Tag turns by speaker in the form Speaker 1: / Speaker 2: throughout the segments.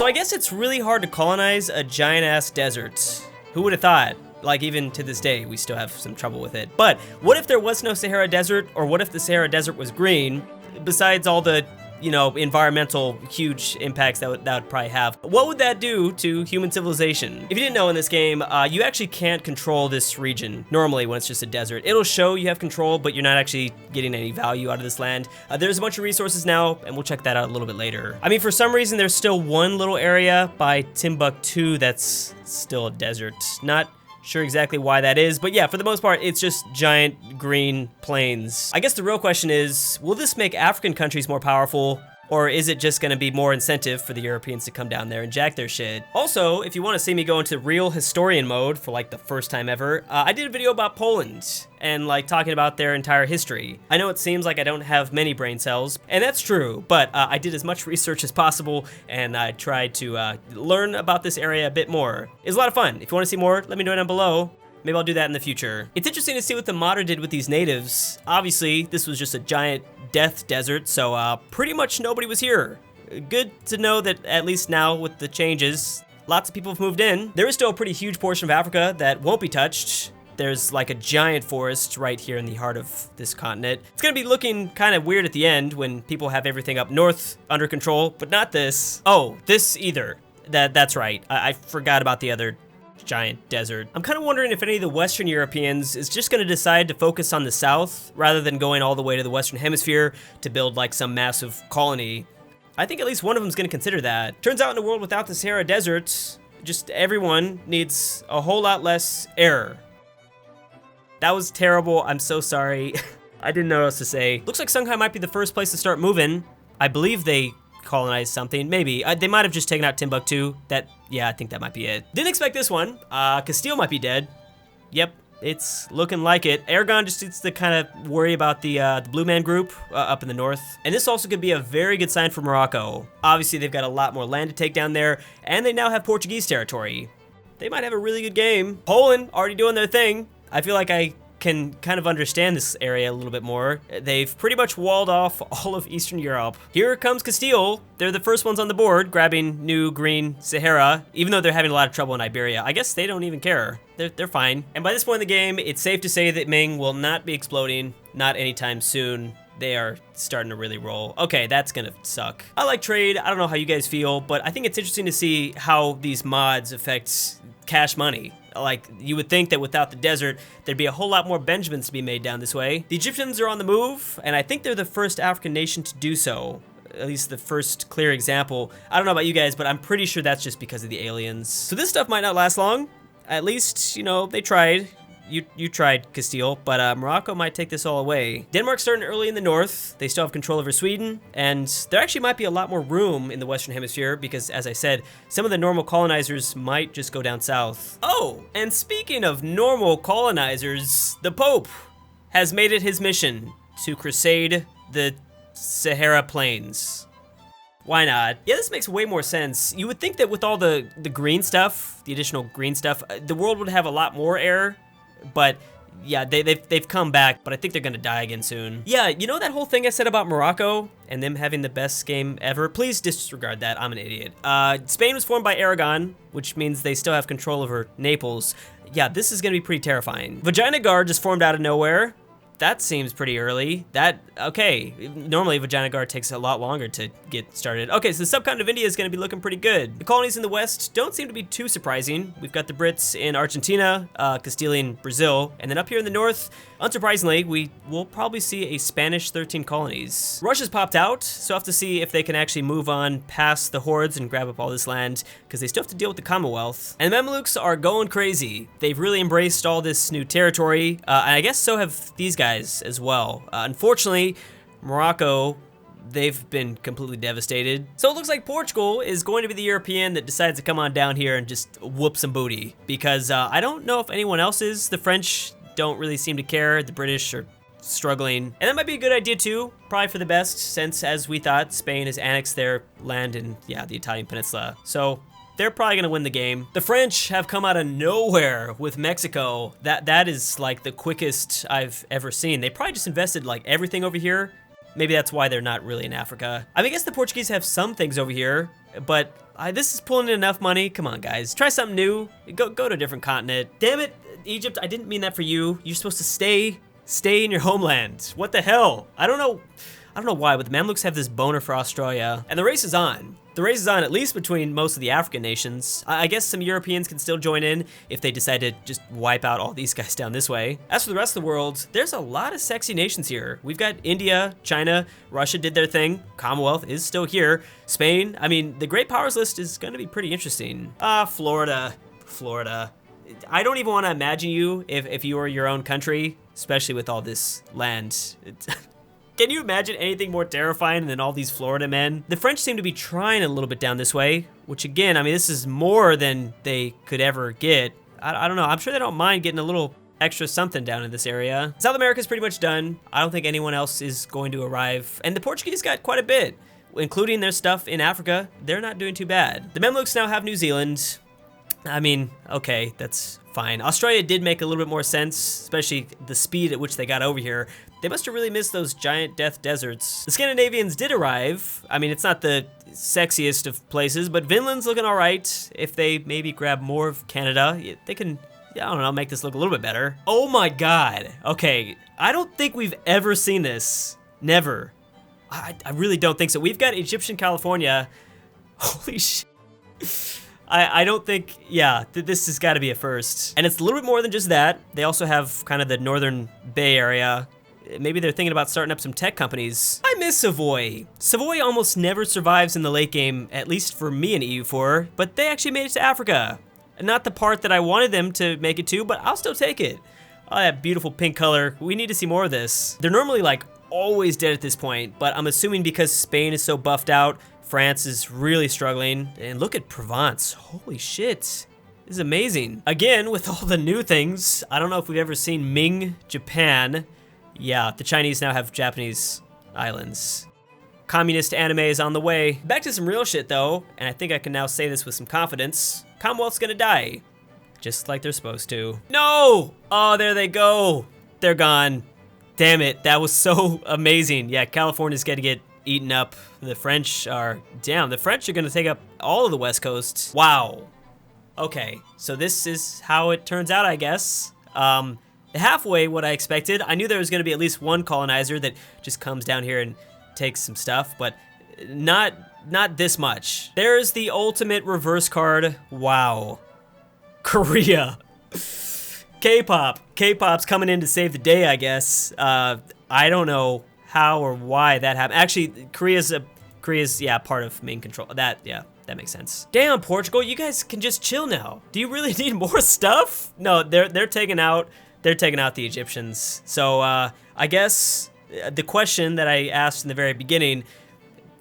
Speaker 1: So I guess it's really hard to colonize a giant-ass desert. Who would have thought? Like, even to this day, we still have some trouble with it. But what if there was no Sahara Desert, or what if the Sahara Desert was green, besides all the, you know, environmental huge impacts that would probably have? What would that do to human civilization? If you didn't know, in this game, you actually can't control this region normally when it's just a desert. It'll show you have control, but you're not actually getting any value out of this land. There's a bunch of resources now, and we'll check that out a little bit later. I mean, for some reason, there's still one little area by Timbuktu that's still a desert. Not sure exactly why that is, but yeah, for the most part, it's just giant green plains. I guess the real question is, will this make African countries more powerful, or is it just gonna be more incentive for the Europeans to come down there and jack their shit? Also, if you wanna see me go into real historian mode for like the first time ever, I did a video about Poland and like talking about their entire history. I know it seems like I don't have many brain cells, and that's true, but I did as much research as possible, and I tried to learn about this area a bit more. It was a lot of fun. If you wanna see more, let me know down below. Maybe I'll do that in the future. It's interesting to see what the modder did with these natives. Obviously, this was just a giant death desert, so pretty much nobody was here. Good to know that at least now with the changes, lots of people have moved in. There is still a pretty huge portion of Africa that won't be touched. There's like a giant forest right here in the heart of this continent. It's gonna be looking kind of weird at the end when people have everything up north under control, but not this. Oh, this either. That's right. I forgot about the other giant desert. I'm kind of wondering if any of the Western Europeans is just gonna decide to focus on the south rather than going all the way to the Western Hemisphere to build like some massive colony. I think at least one of them's gonna consider that. Turns out in a world without the Sahara Desert, just everyone needs a whole lot less air. That was terrible, I'm so sorry. I didn't know what else to say. Looks like Songhai might be the first place to start moving. I believe they colonized something, maybe. They might have just taken out Timbuktu. Yeah, I think that might be it. Didn't expect this one. Castile might be dead. Yep, it's looking like it. Aragon just needs to kind of worry about the Blue Man group up in the north. And this also could be a very good sign for Morocco. Obviously, they've got a lot more land to take down there, and they now have Portuguese territory. They might have a really good game. Poland already doing their thing. I feel like I can kind of understand this area a little bit more. They've pretty much walled off all of Eastern Europe. Here comes Castile. They're the first ones on the board, grabbing new green Sahara, even though they're having a lot of trouble in Iberia. I guess they don't even care. They're fine. And by this point in the game, it's safe to say that Ming will not be exploding, not anytime soon. They are starting to really roll. Okay, that's gonna suck. I like trade. I don't know how you guys feel, but I think it's interesting to see how these mods affect cash money. Like, you would think that without the desert, there'd be a whole lot more Benjamins to be made down this way. The Egyptians are on the move, and I think they're the first African nation to do so. At least the first clear example. I don't know about you guys, but I'm pretty sure that's just because of the aliens. So this stuff might not last long. At least, you know, they tried. You tried Castile, but Morocco might take this all away. Denmark's starting early in the north. They still have control over Sweden, and there actually might be a lot more room in the Western Hemisphere because, as I said, some of the normal colonizers might just go down south. Oh, and speaking of normal colonizers, the Pope has made it his mission to crusade the Sahara Plains. Why not? Yeah, this makes way more sense. You would think that with all the green stuff, the additional green stuff, the world would have a lot more air. But yeah, they've come back, but I think they're gonna die again soon. Yeah, you know that whole thing I said about Morocco and them having the best game ever? Please disregard that, I'm an idiot. Spain was formed by Aragon, which means they still have control over Naples. Yeah, this is gonna be pretty terrifying. Vijayanagar just formed out of nowhere. That seems pretty early. Okay, normally Vijayanagar takes a lot longer to get started. Okay, so the subcontinent of India is gonna be looking pretty good. The colonies in the west don't seem to be too surprising. We've got the Brits in Argentina, Castilian Brazil, and then up here in the north, unsurprisingly, we will probably see a Spanish 13 colonies. Russia's popped out, so I have to see if they can actually move on past the hordes and grab up all this land, because they still have to deal with the Commonwealth. And the Mamelukes are going crazy. They've really embraced all this new territory, and I guess so have these guys as well. Unfortunately, Morocco, they've been completely devastated. So it looks like Portugal is going to be the European that decides to come on down here and just whoop some booty. Because I don't know if anyone else is. The French don't really seem to care. The British are struggling. And that might be a good idea too, probably for the best, since as we thought, Spain has annexed their land in, yeah, the Italian peninsula. So they're probably gonna win the game. The French have come out of nowhere with Mexico. That is like the quickest I've ever seen. They probably just invested like everything over here maybe that's why they're not really in Africa. I mean, I guess the Portuguese have some things over here, but this is pulling in enough money. Come on, guys, try something new. Go to a different continent. Damn it, Egypt, I didn't mean that for you. You're supposed to stay in your homeland. What the hell? I don't know why, but the Mamluks have this boner for Australia, and the race is on. The race is on, at least between most of the African nations. I guess some Europeans can still join in if they decide to just wipe out all these guys down this way. As for the rest of the world, there's a lot of sexy nations here. We've got India, China, Russia did their thing. Commonwealth is still here. Spain, I mean, the Great Powers list is gonna be pretty interesting. Florida. I don't even wanna imagine you if you were your own country, especially with all this land. Can you imagine anything more terrifying than all these Florida men? The French seem to be trying a little bit down this way, which again, I mean, this is more than they could ever get. I don't know, I'm sure they don't mind getting a little extra something down in this area. South America's pretty much done. I don't think anyone else is going to arrive. And the Portuguese got quite a bit, including their stuff in Africa. They're not doing too bad. The Mamluks now have New Zealand. I mean, okay, that's fine. Australia did make a little bit more sense, especially the speed at which they got over here. They must have really missed those giant death deserts. The Scandinavians did arrive. I mean, it's not the sexiest of places, but Vinland's looking all right. If they maybe grab more of Canada, they can, I don't know, make this look a little bit better. Oh my God. Okay, I don't think we've ever seen this. Never. I really don't think so. We've got Egyptian California. Holy shit. I don't think, yeah, this has got to be a first. And it's a little bit more than just that. They also have kind of the northern Bay Area. Maybe they're thinking about starting up some tech companies. I miss Savoy. Savoy almost never survives in the late game, at least for me in EU4, but they actually made it to Africa. Not the part that I wanted them to make it to, but I'll still take it. Oh, that beautiful pink color. We need to see more of this. They're normally like always dead at this point, but I'm assuming because Spain is so buffed out, France is really struggling. And look at Provence. Holy shit. This is amazing. Again, with all the new things, I don't know if we've ever seen Ming, Japan. Yeah, the Chinese now have Japanese islands. Communist anime is on the way. Back to some real shit though, and I think I can now say this with some confidence. Commonwealth's gonna die. Just like they're supposed to. No! Oh, there they go. They're gone. Damn it, that was so amazing. Yeah, California's gonna get eaten up. The French are, damn, the French are gonna take up all of the West Coast. Wow. Okay, so this is how it turns out, I guess. Halfway what I expected. I knew there was gonna be at least one colonizer that just comes down here and takes some stuff, but not this much. There's the ultimate reverse card. Wow. Korea. K-pop's coming in to save the day, I guess. I don't know how or why that happened. Actually, Korea's yeah, part of main control. That makes sense. Damn, Portugal, you guys can just chill now. Do you really need more stuff? No, they're taking out the Egyptians. So I guess the question that I asked in the very beginning,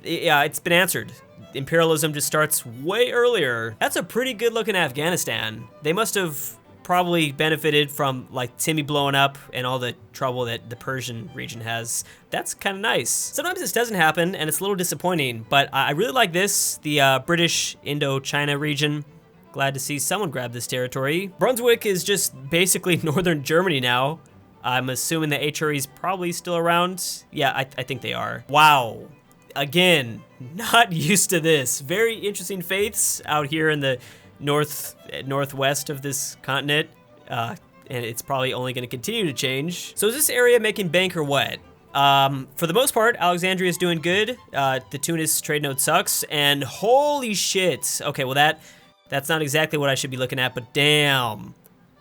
Speaker 1: yeah, it's been answered. Imperialism just starts way earlier. That's a pretty good looking Afghanistan. They must have probably benefited from like Timmy blowing up and all the trouble that the Persian region has. That's kind of nice. Sometimes this doesn't happen and it's a little disappointing, but I really like this, the British Indochina region. Glad to see someone grab this territory. Brunswick is just basically northern Germany now. I'm assuming the HRE's probably still around. Yeah, I think they are. Wow. Again, not used to this. Very interesting faiths out here in the northwest of this continent, and it's probably only going to continue to change. So is this area making bank or what? For the most part, Alexandria is doing good. The Tunis trade node sucks, and holy shit. Okay, well that's not exactly what I should be looking at, but damn.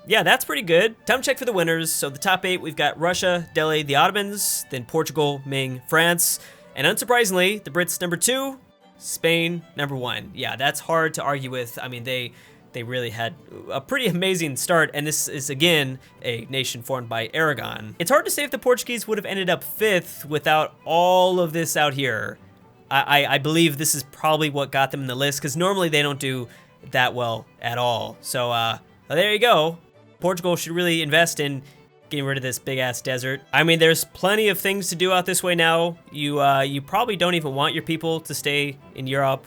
Speaker 1: Yeah, that's pretty good. Time to check for the winners. So the top 8, we've got Russia, Delhi, the Ottomans, then Portugal, Ming, France, and unsurprisingly, the Brits number 2, Spain number 1. Yeah, that's hard to argue with. I mean, they really had a pretty amazing start, and this is again a nation formed by Aragon. It's hard to say if the Portuguese would have ended up 5th without all of this out here. I believe this is probably what got them in the list, because normally they don't do that well at all. So there you go. Portugal should really invest in getting rid of this big ass desert. I mean, there's plenty of things to do out this way now. You probably don't even want your people to stay in Europe.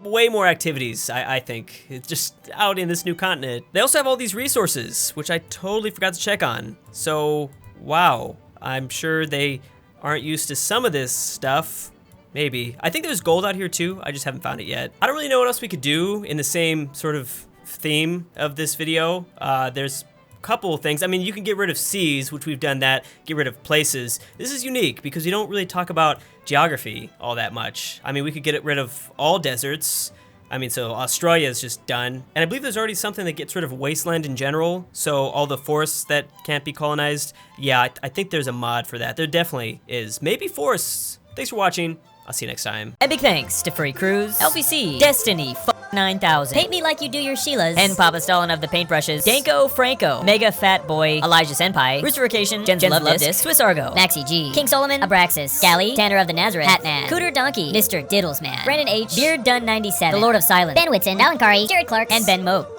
Speaker 1: Way more activities, I think. It's just out in this new continent. They also have all these resources, which I totally forgot to check on. So, wow. I'm sure they aren't used to some of this stuff. Maybe. I think there's gold out here too. I just haven't found it yet. I don't really know what else we could do in the same sort of theme of this video. There's a couple things. I mean, you can get rid of seas, which we've done that. Get rid of places. This is unique because we don't really talk about geography all that much. I mean, we could get rid of all deserts. I mean, so Australia is just done. And I believe there's already something that gets rid of wasteland in general. So all the forests that can't be colonized. Yeah, I think there's a mod for that. There definitely is. Maybe forests. Thanks for watching. I'll see you next time.
Speaker 2: And big thanks to Furry Cruz, Elphie, Destiny 9000, Paint Me Like You Do Your Sheilas, and Papa Stalin of the Paintbrushes, Danko Franco, Mega Fat Boy, Elijah Senpai, Ruserification, Jen's Luvdisc, SwissAargau,
Speaker 3: Maxy G, King Solomon, Abraxxas, Galley, Tanner of the Hatman, CooterDonkey, Mr. Diddlesman, Brandon H, Beard Done 97, The Lord of Silence, Ben Whitson, Valonqarie, Jared Clark, and Ben Moak.